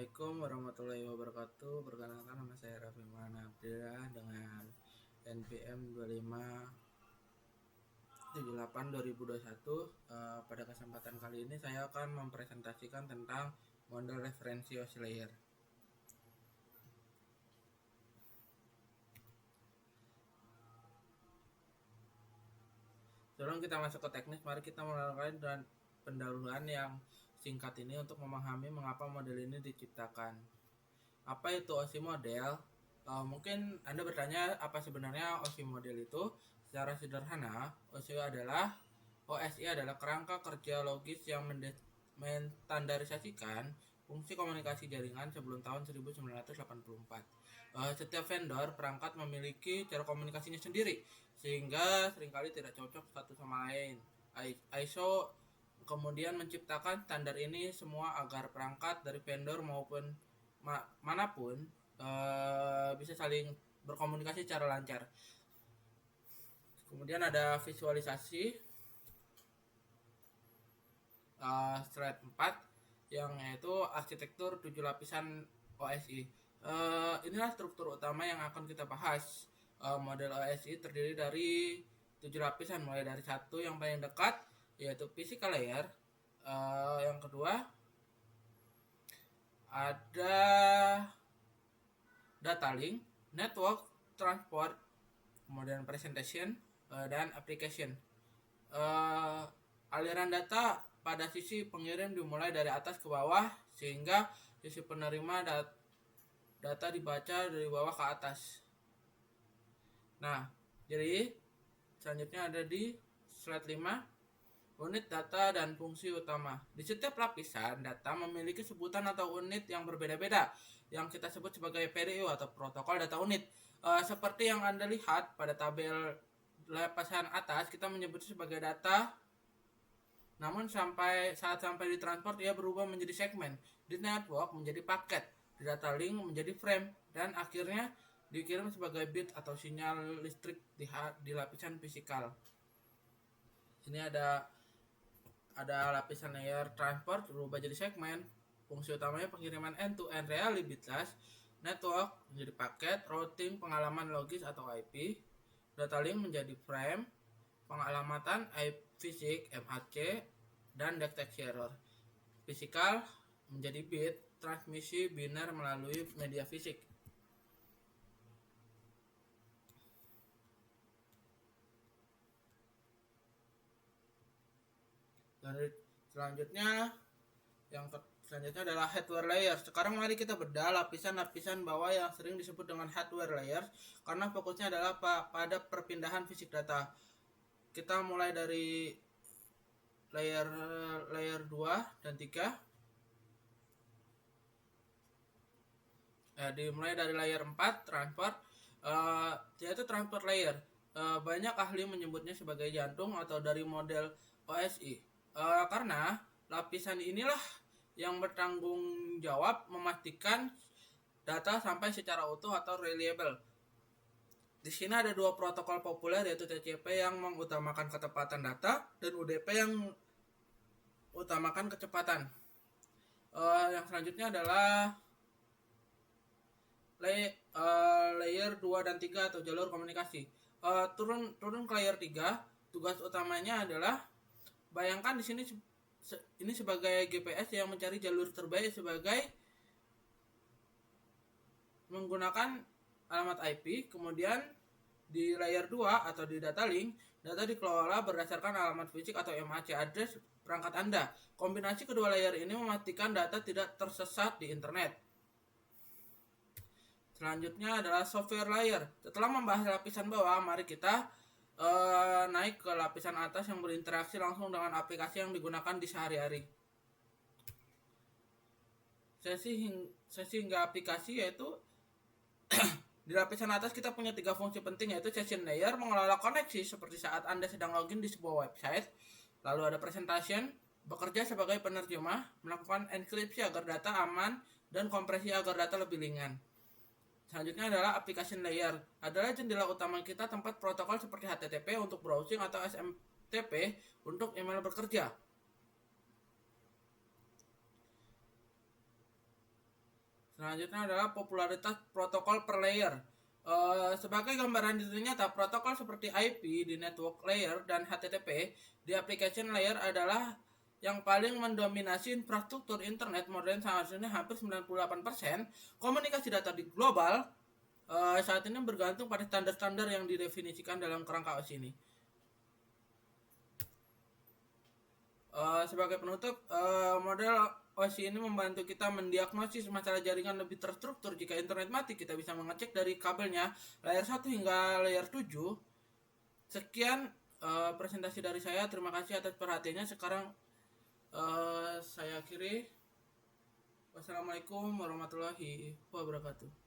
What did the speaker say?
Assalamualaikum warahmatullahi wabarakatuh. Perkenalkan, nama saya Raffi Manabdillah dengan NPM 2578/2021. Pada kesempatan kali ini saya akan mempresentasikan tentang model referensi oscillator. Sebelum kita masuk ke teknis, mari kita melakukan pendahuluan yang singkat ini untuk memahami mengapa model ini diciptakan. Apa itu OSI model? Mungkin Anda bertanya apa sebenarnya OSI model itu? Secara sederhana, OSI adalah kerangka kerja logis yang menstandarisasikan fungsi komunikasi jaringan sebelum tahun 1984. Setiap vendor perangkat memiliki cara komunikasinya sendiri, sehingga seringkali tidak cocok satu sama lain. ISO kemudian menciptakan standar ini semua agar perangkat dari vendor maupun manapun bisa saling berkomunikasi secara lancar. Kemudian ada visualisasi slide 4 yang yaitu arsitektur 7 lapisan OSI. Inilah struktur utama yang akan kita bahas. Model OSI terdiri dari 7 lapisan, mulai dari satu yang paling dekat yaitu physical layer. Yang kedua ada data link, network, transport, kemudian presentation, dan application. Aliran data pada sisi pengirim dimulai dari atas ke bawah, sehingga sisi penerima data dibaca dari bawah ke atas. Nah, jadi selanjutnya ada di slide 5, unit data dan fungsi utama. Di setiap lapisan data memiliki sebutan atau unit yang berbeda-beda, yang kita sebut sebagai PDU atau protokol data unit. Seperti yang Anda lihat pada tabel lapisan atas, kita menyebutnya sebagai data. Namun saat sampai di transport, ia berubah menjadi segmen, di network menjadi paket, di data link menjadi frame, dan akhirnya dikirim sebagai bit atau sinyal listrik di lapisan fisikal. Ini ada lapisan layer transport berubah jadi segmen. Fungsi utamanya pengiriman end-to-end reliabilitas, network menjadi paket, routing pengalaman logis atau IP, data link menjadi frame, pengalamatan fisik MAC, dan deteksi error. Fisikal menjadi bit, transmisi biner melalui media fisik. Dan selanjutnya adalah hardware layer. Sekarang mari kita bedah lapisan-lapisan bawah yang sering disebut dengan hardware layer, karena fokusnya adalah pada perpindahan fisik data. Kita mulai dari layer 2 dan 3. Dimulai dari layer 4, transport, yaitu transport layer. Banyak ahli menyebutnya sebagai jantung atau dari model OSI, karena lapisan inilah yang bertanggung jawab memastikan data sampai secara utuh atau reliable. Di sini ada dua protokol populer, yaitu TCP yang mengutamakan ketepatan data dan UDP yang utamakan kecepatan. Yang selanjutnya adalah layer 2 dan 3 atau jalur komunikasi. Turun ke layer 3, tugas utamanya adalah, bayangkan di sini ini sebagai GPS yang mencari jalur terbaik sebagai menggunakan alamat IP. Kemudian di layer 2 atau di data link, data dikelola berdasarkan alamat fisik atau MAC address perangkat Anda. Kombinasi kedua layer ini memastikan data tidak tersesat di internet. Selanjutnya adalah software layer. Setelah membahas lapisan bawah, mari kita naik ke lapisan atas yang berinteraksi langsung dengan aplikasi yang digunakan di sehari-hari. Sesi hingga aplikasi, yaitu di lapisan atas kita punya 3 fungsi penting, yaitu session layer mengelola koneksi seperti saat Anda sedang login di sebuah website. Lalu ada presentation, bekerja sebagai penerjemah, melakukan enkripsi agar data aman dan kompresi agar data lebih ringan. Selanjutnya adalah application layer, adalah jendela utama kita, tempat protokol seperti HTTP untuk browsing atau SMTP untuk email bekerja. Selanjutnya adalah popularitas protokol per layer. Sebagai gambaran di nyata, protokol seperti IP di network layer dan HTTP di application layer adalah yang paling mendominasi infrastruktur internet modern saat ini. Hampir 98% komunikasi data di global saat ini bergantung pada standar-standar yang didefinisikan dalam kerangka OS ini. Sebagai penutup, model OS ini membantu kita mendiagnosis masalah jaringan lebih terstruktur. Jika internet mati, kita bisa mengecek dari kabelnya layer 1 hingga layer 7. Sekian presentasi dari saya. Terima kasih atas perhatiannya. Sekarang saya akhiri. Wassalamualaikum warahmatullahi wabarakatuh.